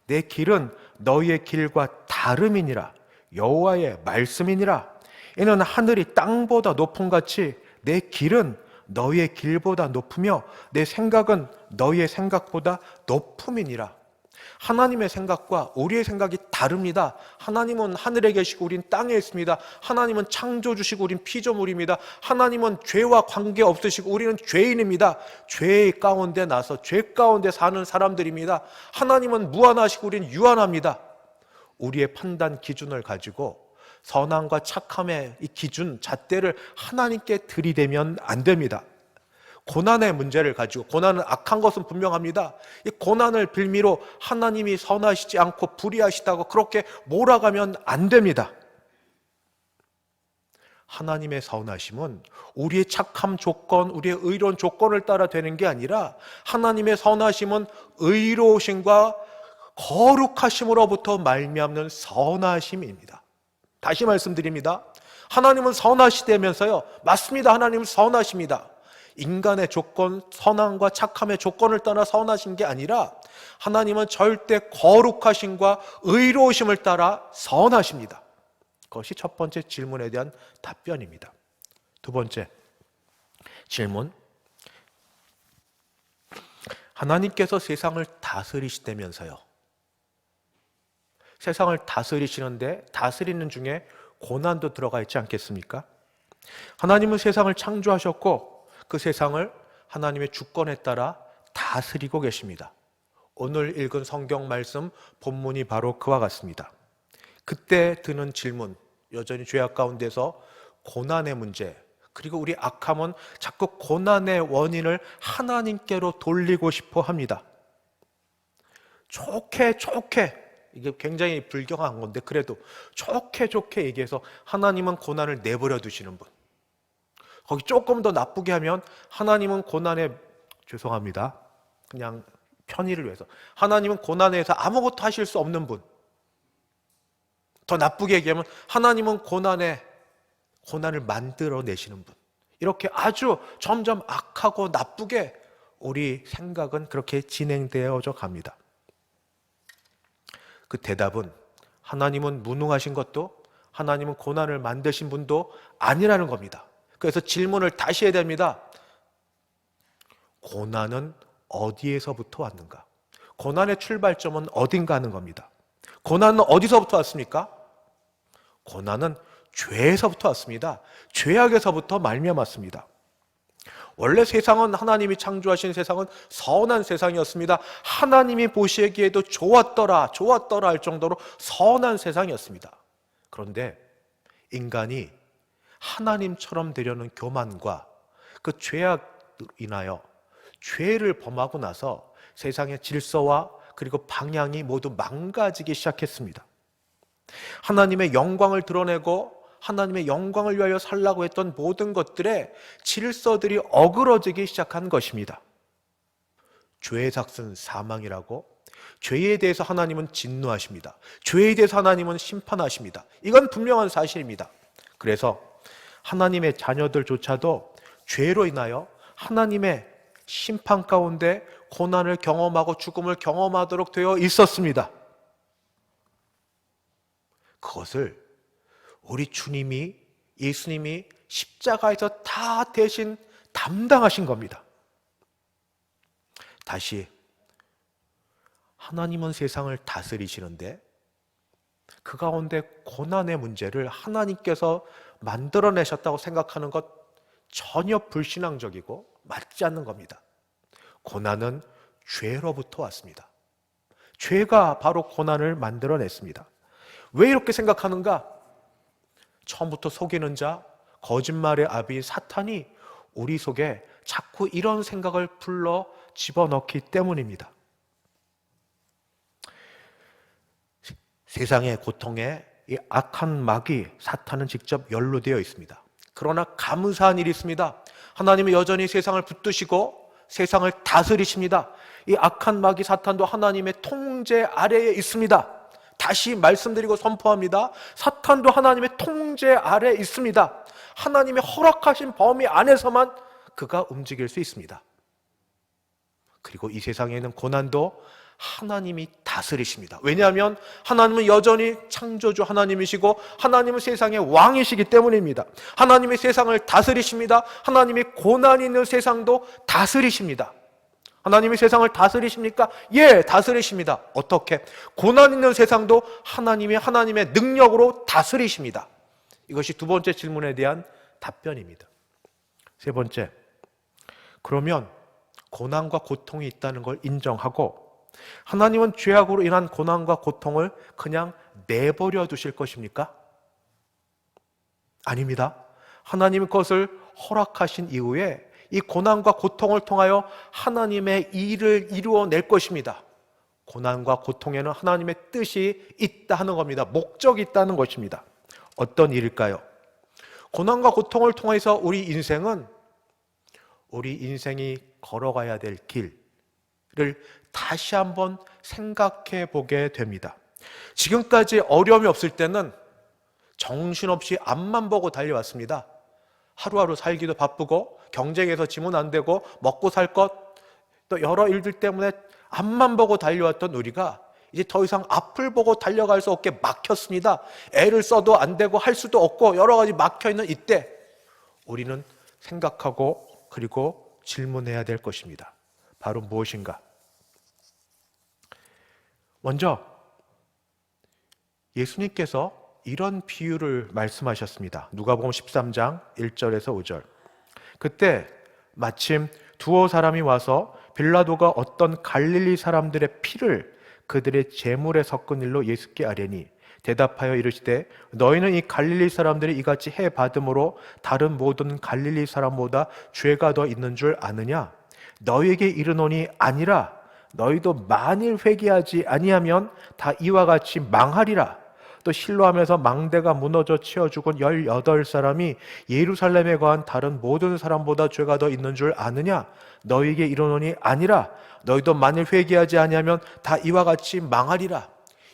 내 길은 너희의 길과 다름이니라. 여호와의 말씀이니라. 이는 하늘이 땅보다 높음 같이 내 길은 너희의 길보다 높으며 내 생각은 너희의 생각보다 높음이니라. 하나님의 생각과 우리의 생각이 다릅니다. 하나님은 하늘에 계시고 우린 땅에 있습니다. 하나님은 창조주시고 우린 피조물입니다. 하나님은 죄와 관계없으시고 우리는 죄인입니다. 죄 가운데 나서 죄 가운데 사는 사람들입니다. 하나님은 무한하시고 우리는 유한합니다. 우리의 판단 기준을 가지고 선함과 착함의 이 기준, 잣대를 하나님께 들이대면 안 됩니다. 고난의 문제를 가지고, 고난은 악한 것은 분명합니다. 이 고난을 빌미로 하나님이 선하시지 않고 불의하시다고 그렇게 몰아가면 안 됩니다. 하나님의 선하심은 우리의 착함 조건, 우리의 의로운 조건을 따라 되는 게 아니라, 하나님의 선하심은 의로우심과 거룩하심으로부터 말미암는 선하심입니다. 다시 말씀드립니다. 하나님은 선하시다면서요. 맞습니다. 하나님은 선하십니다. 인간의 조건, 선함과 착함의 조건을 따라 선하신 게 아니라 하나님은 절대 거룩하심과 의로우심을 따라 선하십니다. 그것이 첫 번째 질문에 대한 답변입니다. 두 번째 질문, 하나님께서 세상을 다스리시다면서요. 세상을 다스리시는데 다스리는 중에 고난도 들어가 있지 않겠습니까? 하나님은 세상을 창조하셨고 그 세상을 하나님의 주권에 따라 다스리고 계십니다. 오늘 읽은 성경 말씀 본문이 바로 그와 같습니다. 그때 드는 질문, 여전히 죄악 가운데서 고난의 문제, 그리고 우리 악함은 자꾸 고난의 원인을 하나님께로 돌리고 싶어 합니다. 좋게 이게 굉장히 불경한 건데 그래도 좋게 얘기해서 하나님은 고난을 내버려 두시는 분, 거기 조금 더 나쁘게 하면 하나님은 고난에, 죄송합니다, 그냥 편의를 위해서 하나님은 고난에서 아무것도 하실 수 없는 분, 더 나쁘게 얘기하면 하나님은 고난을 만들어내시는 분. 이렇게 아주 점점 악하고 나쁘게 우리 생각은 그렇게 진행되어져 갑니다. 그 대답은 하나님은 무능하신 것도, 하나님은 고난을 만드신 분도 아니라는 겁니다. 그래서 질문을 다시 해야 됩니다. 고난은 어디에서부터 왔는가? 고난의 출발점은 어딘가 하는 겁니다. 고난은 어디서부터 왔습니까? 고난은 죄에서부터 왔습니다. 죄악에서부터 말미암았습니다. 원래 세상은, 하나님이 창조하신 세상은 선한 세상이었습니다. 하나님이 보시기에도 좋았더라 할 정도로 선한 세상이었습니다. 그런데 인간이 하나님처럼 되려는 교만과 그 죄악으로 인하여 죄를 범하고 나서 세상의 질서와 그리고 방향이 모두 망가지기 시작했습니다. 하나님의 영광을 드러내고 하나님의 영광을 위하여 살라고 했던 모든 것들의 질서들이 어그러지기 시작한 것입니다. 죄의 삭은 사망이라고, 죄에 대해서 하나님은 진노하십니다. 죄에 대해서 하나님은 심판하십니다. 이건 분명한 사실입니다. 그래서 하나님의 자녀들조차도 죄로 인하여 하나님의 심판 가운데 고난을 경험하고 죽음을 경험하도록 되어 있었습니다. 그것을 우리 주님이, 예수님이 십자가에서 다 대신 담당하신 겁니다. 다시, 하나님은 세상을 다스리시는데 그 가운데 고난의 문제를 하나님께서 만들어내셨다고 생각하는 것 전혀 불신앙적이고 맞지 않는 겁니다. 고난은 죄로부터 왔습니다. 죄가 바로 고난을 만들어냈습니다. 왜 이렇게 생각하는가? 처음부터 속이는 자, 거짓말의 아비 사탄이 우리 속에 자꾸 이런 생각을 불러 집어넣기 때문입니다. 세상의 고통에 이 악한 마귀 사탄은 직접 연루되어 있습니다. 그러나 감사한 일이 있습니다. 하나님은 여전히 세상을 붙드시고 세상을 다스리십니다. 이 악한 마귀 사탄도 하나님의 통제 아래에 있습니다. 다시 말씀드리고 선포합니다. 사탄도 하나님의 통제 아래에 있습니다. 하나님의 허락하신 범위 안에서만 그가 움직일 수 있습니다. 그리고 이 세상에 있는 고난도 하나님이 다스리십니다. 왜냐하면 하나님은 여전히 창조주 하나님이시고 하나님은 세상의 왕이시기 때문입니다. 하나님이 세상을 다스리십니다. 하나님이 고난이 있는 세상도 다스리십니다. 하나님이 세상을 다스리십니까? 예, 다스리십니다. 어떻게? 고난 있는 세상도 하나님의 능력으로 다스리십니다. 이것이 두 번째 질문에 대한 답변입니다. 세 번째, 그러면 고난과 고통이 있다는 걸 인정하고 하나님은 죄악으로 인한 고난과 고통을 그냥 내버려 두실 것입니까? 아닙니다. 하나님은 그것을 허락하신 이후에 이 고난과 고통을 통하여 하나님의 일을 이루어낼 것입니다. 고난과 고통에는 하나님의 뜻이 있다 하는 겁니다. 목적이 있다는 것입니다. 어떤 일일까요? 고난과 고통을 통해서 우리 인생이 걸어가야 될 길을 다시 한번 생각해 보게 됩니다. 지금까지 어려움이 없을 때는 정신없이 앞만 보고 달려왔습니다. 하루하루 살기도 바쁘고 경쟁에서 지면 안 되고 먹고 살 것, 또 여러 일들 때문에 앞만 보고 달려왔던 우리가 이제 더 이상 앞을 보고 달려갈 수 없게 막혔습니다. 애를 써도 안 되고 할 수도 없고 여러 가지 막혀있는 이때 우리는 생각하고 그리고 질문해야 될 것입니다. 바로 무엇인가? 먼저 예수님께서 이런 비유를 말씀하셨습니다. 누가복음 13장 1절에서 5절. 그때 마침 두어 사람이 와서 빌라도가 어떤 갈릴리 사람들의 피를 그들의 제물에 섞은 일로 예수께 아뢰니 대답하여 이르시되 너희는 이 갈릴리 사람들이 이같이 해 받음으로 다른 모든 갈릴리 사람보다 죄가 더 있는 줄 아느냐? 너희에게 이르노니 아니라 너희도 만일 회개하지 아니하면 다 이와 같이 망하리라. 또 실로암에서 망대가 무너져 치어 죽은 18사람이 예루살렘에 거한 다른 모든 사람보다 죄가 더 있는 줄 아느냐? 너희에게 이르노니 아니라 너희도 만일 회개하지 아니하면 다 이와 같이 망하리라.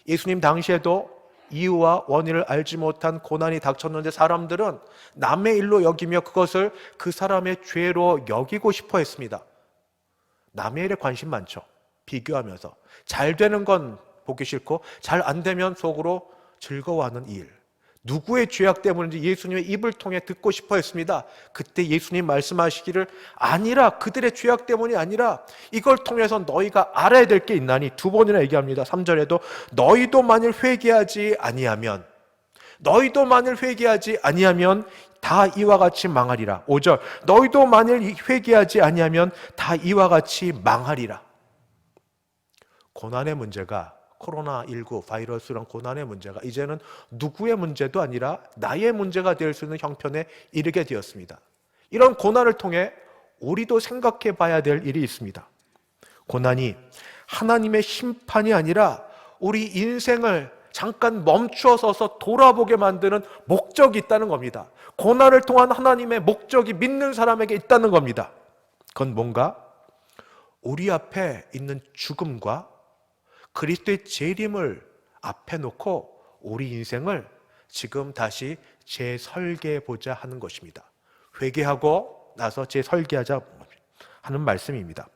예수님 당시에도 이유와 원인을 알지 못한 고난이 닥쳤는데 사람들은 남의 일로 여기며 그것을 그 사람의 죄로 여기고 싶어 했습니다. 남의 일에 관심 많죠. 비교하면서 잘 되는 건 보기 싫고 잘 안 되면 속으로 즐거워하는 일. 누구의 죄악 때문인지 예수님의 입을 통해 듣고 싶어 했습니다. 그때 예수님 말씀하시기를 아니라 그들의 죄악 때문이 아니라 이걸 통해서 너희가 알아야 될 게 있나니 두 번이나 얘기합니다. 3절에도 너희도 만일 회개하지 아니하면 다 이와 같이 망하리라. 5절 너희도 만일 회개하지 아니하면 다 이와 같이 망하리라. 고난의 문제가 코로나19 바이러스란 고난의 문제가 이제는 누구의 문제도 아니라 나의 문제가 될 수 있는 형편에 이르게 되었습니다. 이런 고난을 통해 우리도 생각해 봐야 될 일이 있습니다. 고난이 하나님의 심판이 아니라 우리 인생을 잠깐 멈추어서서 돌아보게 만드는 목적이 있다는 겁니다. 고난을 통한 하나님의 목적이 믿는 사람에게 있다는 겁니다. 그건 뭔가 우리 앞에 있는 죽음과 그리스도의 재림을 앞에 놓고 우리 인생을 지금 다시 재설계해보자 하는 것입니다. 회개하고 나서 재설계하자 하는 말씀입니다.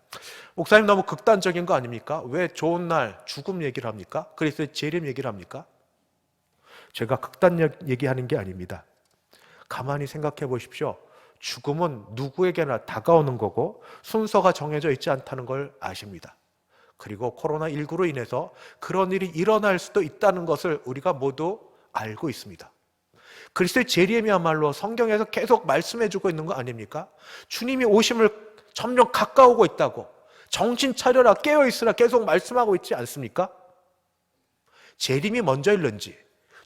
목사님 너무 극단적인 거 아닙니까? 왜 좋은 날 죽음 얘기를 합니까? 그리스도의 재림 얘기를 합니까? 제가 극단 얘기하는 게 아닙니다. 가만히 생각해 보십시오. 죽음은 누구에게나 다가오는 거고 순서가 정해져 있지 않다는 걸 아십니다. 그리고 코로나19로 인해서 그런 일이 일어날 수도 있다는 것을 우리가 모두 알고 있습니다. 그리스도의 재림이야말로 성경에서 계속 말씀해주고 있는 거 아닙니까? 주님이 오심을 점점 가까우고 있다고 정신 차려라 깨어있으라 계속 말씀하고 있지 않습니까? 재림이 먼저일는지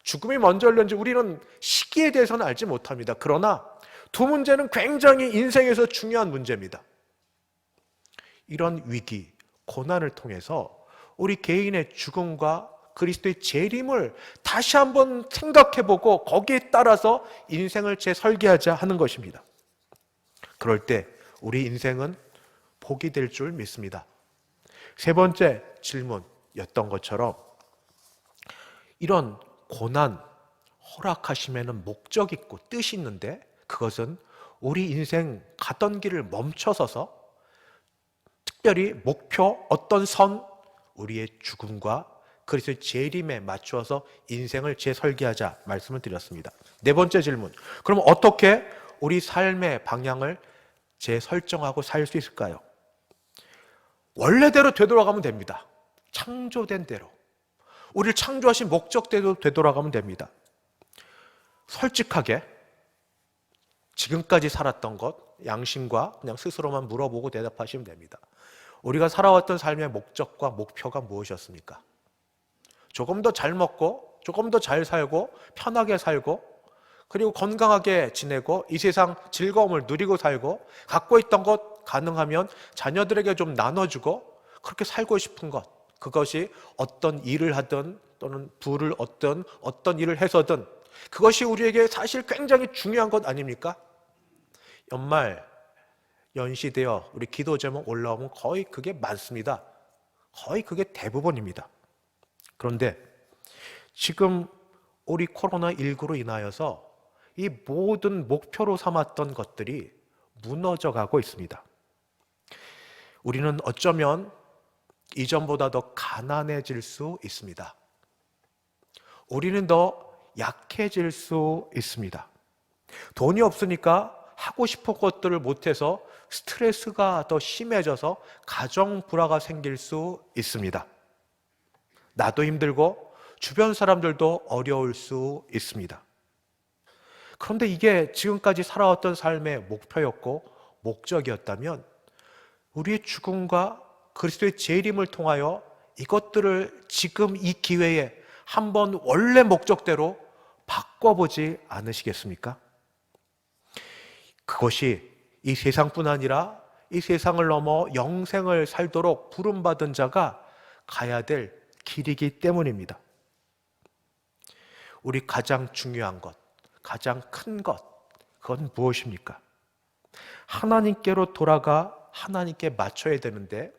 죽음이 먼저일는지 우리는 시기에 대해서는 알지 못합니다. 그러나 두 문제는 굉장히 인생에서 중요한 문제입니다. 이런 위기 고난을 통해서 우리 개인의 죽음과 그리스도의 재림을 다시 한번 생각해보고 거기에 따라서 인생을 재설계하자 하는 것입니다. 그럴 때 우리 인생은 복이 될 줄 믿습니다. 세 번째 질문이었던 것처럼 이런 고난 허락하심에는 목적 있고 뜻이 있는데 그것은 우리 인생 가던 길을 멈춰서서 특별히 목표, 어떤 선, 우리의 죽음과 그리스도의 재림에 맞추어서 인생을 재설계하자 말씀을 드렸습니다. 네 번째 질문. 그럼 어떻게 우리 삶의 방향을 재설정하고 살 수 있을까요? 원래대로 되돌아가면 됩니다. 창조된 대로. 우리를 창조하신 목적대로 되돌아가면 됩니다. 솔직하게 지금까지 살았던 것, 양심과 그냥 스스로만 물어보고 대답하시면 됩니다. 우리가 살아왔던 삶의 목적과 목표가 무엇이었습니까? 조금 더 잘 먹고, 조금 더 잘 살고, 편하게 살고, 그리고 건강하게 지내고, 이 세상 즐거움을 누리고 살고, 갖고 있던 것 가능하면 자녀들에게 좀 나눠주고, 그렇게 살고 싶은 것, 그것이 어떤 일을 하든 또는 부를 얻든 어떤 일을 해서든 그것이 우리에게 사실 굉장히 중요한 것 아닙니까? 연말 연시되어 우리 기도 제목 올라오면 거의 그게 많습니다. 거의 그게 대부분입니다. 그런데 지금 우리 코로나19로 인하여서 이 모든 목표로 삼았던 것들이 무너져 가고 있습니다. 우리는 어쩌면 이전보다 더 가난해질 수 있습니다. 우리는 더 약해질 수 있습니다. 돈이 없으니까 하고 싶은 것들을 못해서 스트레스가 더 심해져서 가정 불화가 생길 수 있습니다. 나도 힘들고 주변 사람들도 어려울 수 있습니다. 그런데 이게 지금까지 살아왔던 삶의 목표였고 목적이었다면 우리의 죽음과 그리스도의 재림을 통하여 이것들을 지금 이 기회에 한번 원래 목적대로 바꿔보지 않으시겠습니까? 그것이 이 세상뿐 아니라 이 세상을 넘어 영생을 살도록 부름받은 자가 가야 될 길이기 때문입니다. 우리 가장 중요한 것, 가장 큰 것, 그건 무엇입니까? 하나님께로 돌아가 하나님께 맞춰야 되는데,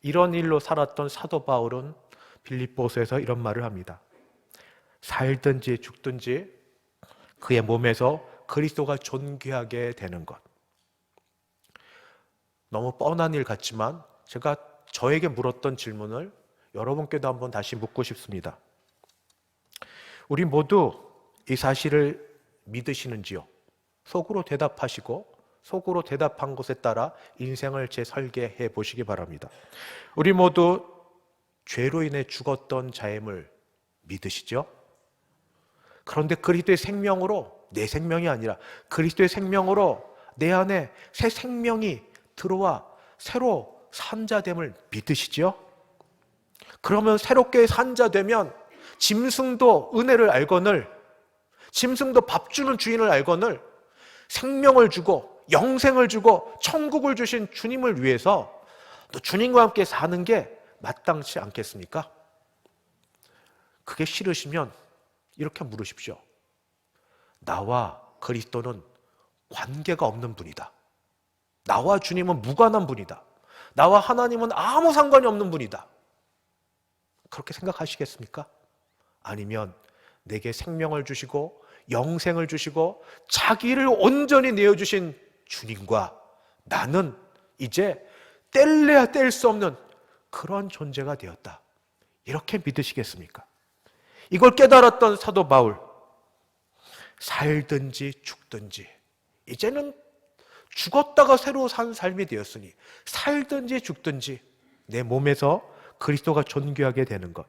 이런 일로 살았던 사도 바울은 빌립보서에서 이런 말을 합니다. 살든지 죽든지 그의 몸에서 그리스도가 존귀하게 되는 것. 너무 뻔한 일 같지만 제가 저에게 물었던 질문을 여러분께도 한번 다시 묻고 싶습니다. 우리 모두 이 사실을 믿으시는지요? 속으로 대답하시고 속으로 대답한 것에 따라 인생을 재설계해 보시기 바랍니다. 우리 모두 죄로 인해 죽었던 자임을 믿으시죠? 그런데 그리스도의 생명으로, 내 생명이 아니라 그리스도의 생명으로 내 안에 새 생명이 들어와 새로 산자됨을 믿으시죠? 그러면 새롭게 산자되면 짐승도 은혜를 알거늘, 짐승도 밥 주는 주인을 알거늘, 생명을 주고 영생을 주고 천국을 주신 주님을 위해서 또 주님과 함께 사는 게 마땅치 않겠습니까? 그게 싫으시면 이렇게 물으십시오. 나와 그리스도는 관계가 없는 분이다. 나와 주님은 무관한 분이다. 나와 하나님은 아무 상관이 없는 분이다. 그렇게 생각하시겠습니까? 아니면 내게 생명을 주시고 영생을 주시고 자기를 온전히 내어주신 주님과 나는 이제 뗄래야 뗄 수 없는 그런 존재가 되었다. 이렇게 믿으시겠습니까? 이걸 깨달았던 사도 바울, 살든지 죽든지 이제는 죽었다가 새로 산 삶이 되었으니 살든지 죽든지 내 몸에서 그리스도가 존귀하게 되는 것.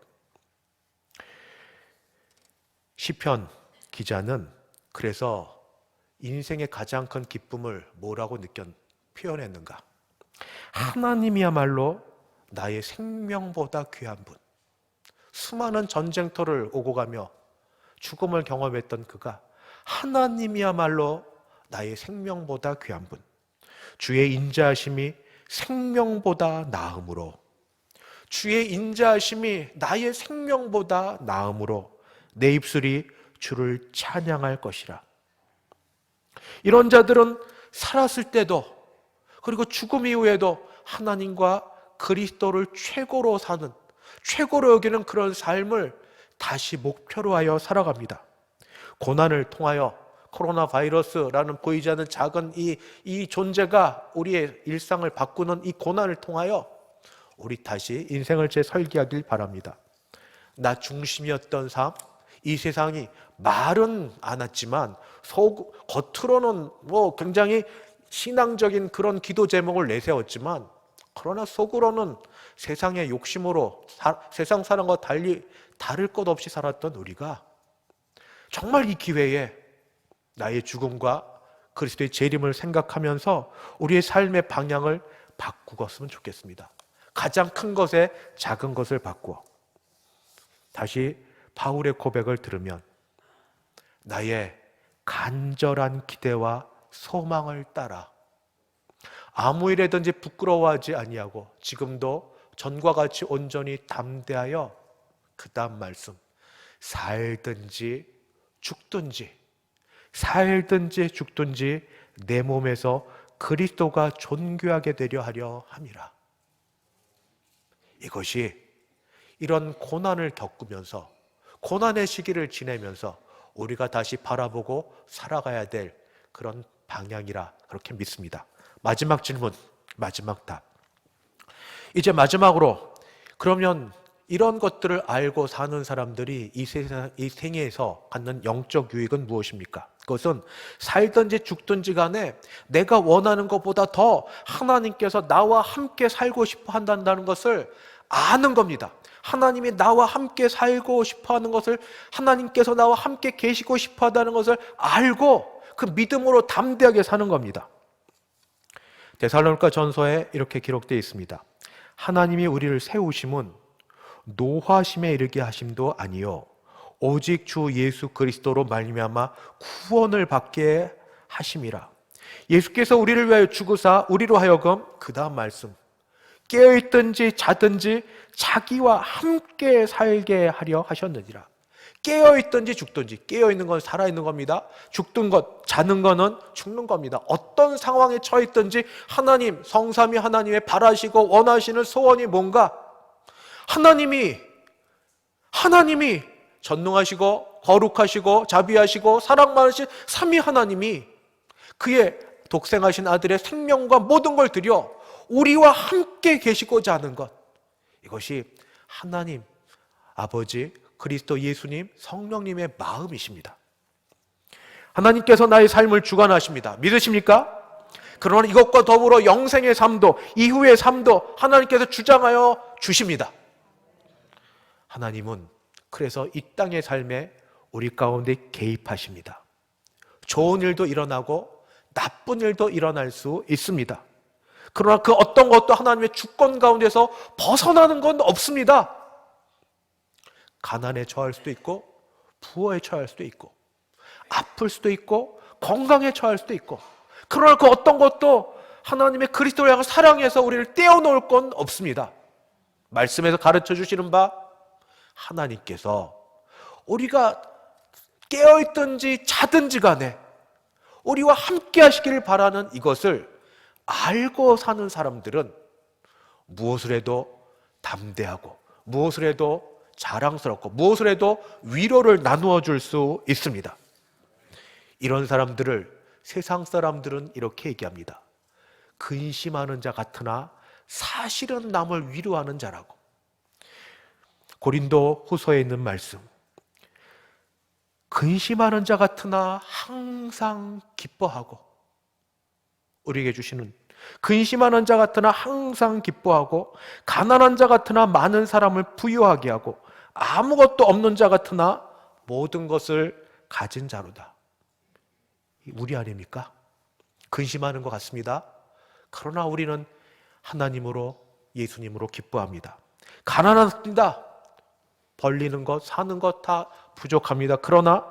시편 기자는 그래서 인생의 가장 큰 기쁨을 뭐라고 표현했는가? 하나님이야말로 나의 생명보다 귀한 분. 수많은 전쟁터를 오고 가며 죽음을 경험했던 그가 하나님이야말로 나의 생명보다 귀한 분. 주의 인자하심이 생명보다 나음으로, 주의 인자하심이 나의 생명보다 나음으로 내 입술이 주를 찬양할 것이라. 이런 자들은 살았을 때도 그리고 죽음 이후에도 하나님과 그리스도를 최고로 사는, 최고로 여기는 그런 삶을 다시 목표로 하여 살아갑니다. 고난을 통하여 코로나 바이러스라는 보이지 않는 작은 이 존재가 우리의 일상을 바꾸는 이 고난을 통하여 우리 다시 인생을 재설계하길 바랍니다. 나 중심이었던 삶, 이 세상이 말은 않았지만 겉으로는 굉장히 신앙적인 그런 기도 제목을 내세웠지만, 그러나 속으로는 세상의 욕심으로 세상 사람과 다를 것 없이 살았던 우리가 정말 이 기회에 나의 죽음과 그리스도의 재림을 생각하면서 우리의 삶의 방향을 바꾸었으면 좋겠습니다. 가장 큰 것에 작은 것을 바꾸어. 다시 바울의 고백을 들으면 나의 간절한 기대와 소망을 따라 아무 일에든지 부끄러워하지 아니하고 지금도 전과 같이 온전히 담대하여, 그 다음 말씀, 살든지 죽든지 내 몸에서 그리스도가 존귀하게 되려 하려 함이라. 이것이 이런 고난을 겪으면서, 고난의 시기를 지내면서 우리가 다시 바라보고 살아가야 될 그런 방향이라 그렇게 믿습니다. 마지막 질문, 마지막 답. 이제 마지막으로, 그러면 이런 것들을 알고 사는 사람들이 이 생에서 갖는 영적 유익은 무엇입니까? 그것은 살든지 죽든지 간에 내가 원하는 것보다 더 하나님께서 나와 함께 살고 싶어 한다는 것을 아는 겁니다. 하나님이 나와 함께 살고 싶어 하는 것을, 하나님께서 나와 함께 계시고 싶어 한다는 것을 알고 그 믿음으로 담대하게 사는 겁니다. 데살로니가 전서에 이렇게 기록되어 있습니다. 하나님이 우리를 세우심은 노하심에 이르게 하심도 아니요 오직 주 예수 그리스도로 말미암아 구원을 받게 하심이라. 예수께서 우리를 위하여 죽으사 우리로 하여금, 그 다음 말씀, 깨어있든지 자든지 자기와 함께 살게 하려 하셨느니라. 깨어있든지 죽든지, 깨어있는 건 살아있는 겁니다. 죽든 것, 자는 거는 죽는 겁니다. 어떤 상황에 처했든지 하나님, 성삼위 하나님의 바라시고 원하시는 소원이 뭔가, 하나님이 전능하시고 거룩하시고 자비하시고 사랑 많으신 삼위 하나님이 그의 독생하신 아들의 생명과 모든 걸 들여 우리와 함께 계시고자 하는 것, 이것이 하나님 아버지, 그리스도 예수님, 성령님의 마음이십니다. 하나님께서 나의 삶을 주관하십니다. 믿으십니까? 그러나 이것과 더불어 영생의 삶도, 이후의 삶도 하나님께서 주장하여 주십니다. 하나님은 그래서 이 땅의 삶에 우리 가운데 개입하십니다. 좋은 일도 일어나고 나쁜 일도 일어날 수 있습니다. 그러나 그 어떤 것도 하나님의 주권 가운데서 벗어나는 건 없습니다. 가난에 처할 수도 있고 부어에 처할 수도 있고 아플 수도 있고 건강에 처할 수도 있고, 그러나 그 어떤 것도 하나님의 그리스도를 향한 사랑에서 우리를 떼어놓을 건 없습니다. 말씀에서 가르쳐 주시는 바, 하나님께서 우리가 깨어있든지 자든지 간에 우리와 함께 하시기를 바라는 이것을 알고 사는 사람들은 무엇을 해도 담대하고 무엇을 해도 자랑스럽고 무엇을 해도 위로를 나누어 줄 수 있습니다. 이런 사람들을 세상 사람들은 이렇게 얘기합니다. 근심하는 자 같으나 사실은 남을 위로하는 자라고. 고린도 후서에 있는 말씀, 근심하는 자 같으나 항상 기뻐하고, 우리에게 주시는 근심하는 자 같으나 항상 기뻐하고, 가난한 자 같으나 많은 사람을 부유하게 하고, 아무것도 없는 자 같으나 모든 것을 가진 자로다. 우리 아닙니까? 근심하는 것 같습니다. 그러나 우리는 하나님으로, 예수님으로 기뻐합니다. 가난합니다. 벌리는 것, 사는 것 다 부족합니다. 그러나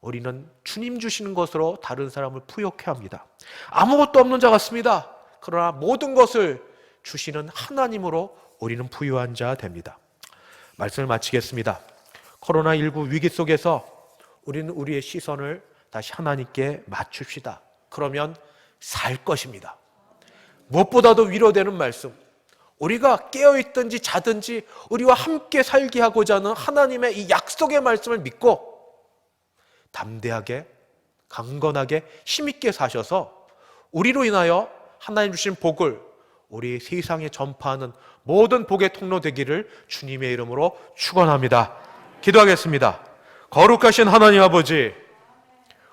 우리는 주님 주시는 것으로 다른 사람을 부욕해 합니다. 아무것도 없는 자 같습니다. 그러나 모든 것을 주시는 하나님으로 우리는 부유한 자 됩니다. 말씀을 마치겠습니다. 코로나19 위기 속에서 우리는 우리의 시선을 다시 하나님께 맞춥시다. 그러면 살 것입니다. 무엇보다도 위로되는 말씀, 우리가 깨어있든지 자든지 우리와 함께 살게 하고자 하는 하나님의 이 약속의 말씀을 믿고 담대하게, 강건하게, 힘있게 사셔서 우리로 인하여 하나님 주신 복을 우리 세상에 전파하는 모든 복의 통로 되기를 주님의 이름으로 축원합니다. 기도하겠습니다. 거룩하신 하나님 아버지,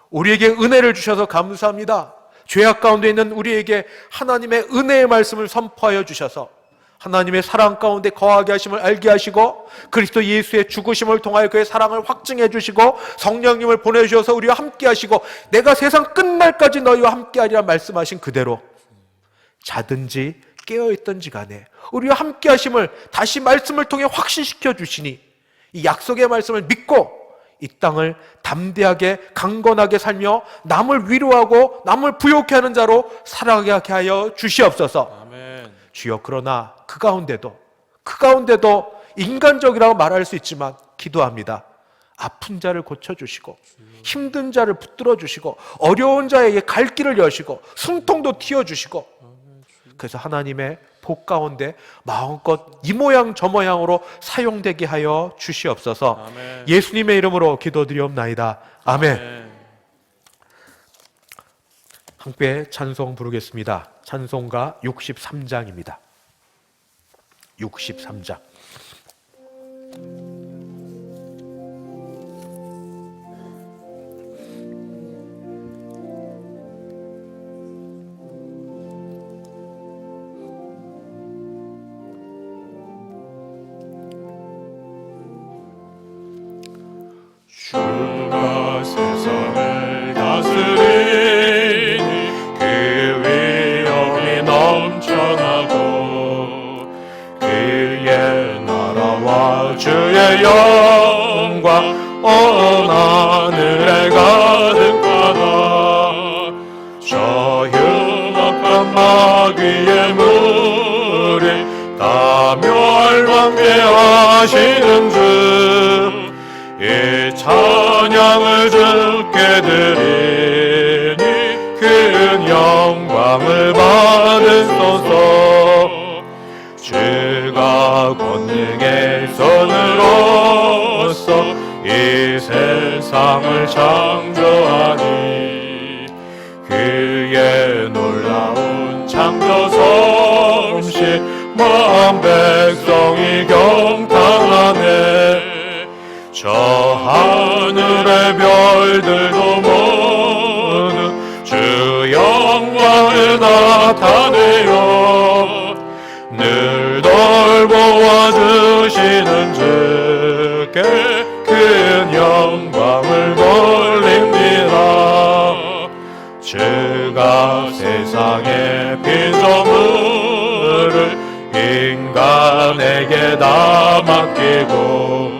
우리에게 은혜를 주셔서 감사합니다. 죄악 가운데 있는 우리에게 하나님의 은혜의 말씀을 선포하여 주셔서 하나님의 사랑 가운데 거하게 하심을 알게 하시고, 그리스도 예수의 죽으심을 통하여 그의 사랑을 확증해 주시고, 성령님을 보내주셔서 우리와 함께 하시고, 내가 세상 끝날까지 너희와 함께 하리라 말씀하신 그대로 자든지 깨어있든지 간에 우리와 함께 하심을 다시 말씀을 통해 확신시켜 주시니, 이 약속의 말씀을 믿고 이 땅을 담대하게 강건하게 살며 남을 위로하고 남을 부욕해 하는 자로 살아가게 하여 주시옵소서. 아멘. 주여, 그러나 그 가운데도 인간적이라고 말할 수 있지만 기도합니다. 아픈 자를 고쳐주시고 힘든 자를 붙들어 주시고 어려운 자에게 갈 길을 여시고 숨통도 틔워주시고, 그래서 하나님의 복 가운데 마음껏 이 모양 저 모양으로 사용되게 하여 주시옵소서. 아멘. 예수님의 이름으로 기도드리옵나이다. 아멘. 함께 찬송 부르겠습니다. 찬송가 63장입니다. 63장. 주가 세상을 다스리니 그 위엄이 하시는 주, 이 찬양을 주께 드리니 큰 영광을 받으소서. 주가 권능의 손으로서 이 세상을 창조하니 그의 놀라운 창조 솜씨 만 백성이 경탄하네. 저 하늘의 별들도 모두 주 영광을 나타내요. 늘 돌보아 주시는 주께 큰 영광을 돌립니다. 주가 세상의 빈소물을 인간에게 다 맡기고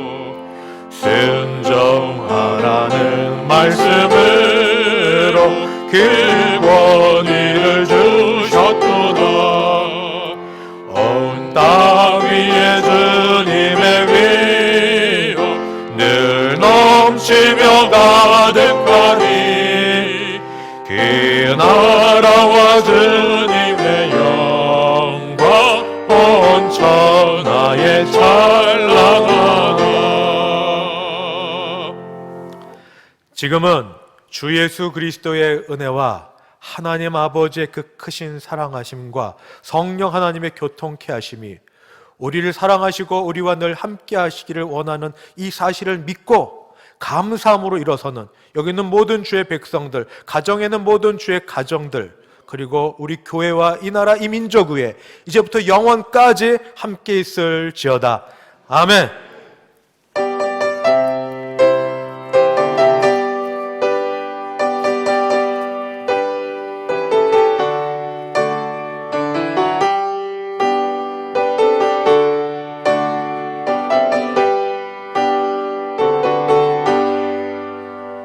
순종하라는 말씀으로 그 권위를 주셨도다. 온 땅 위에 주님의 위로 늘 넘치며 가득하니 그 나라와 주님의 영광 온 천하에 찬란하다. 지금은 주 예수 그리스도의 은혜와 하나님 아버지의 그 크신 사랑하심과 성령 하나님의 교통케 하심이 우리를 사랑하시고 우리와 늘 함께 하시기를 원하는 이 사실을 믿고 감사함으로 일어서는 여기 있는 모든 주의 백성들, 가정에 있는 모든 주의 가정들, 그리고 우리 교회와 이 나라 이 민족 위에 이제부터 영원까지 함께 있을지어다. 아멘.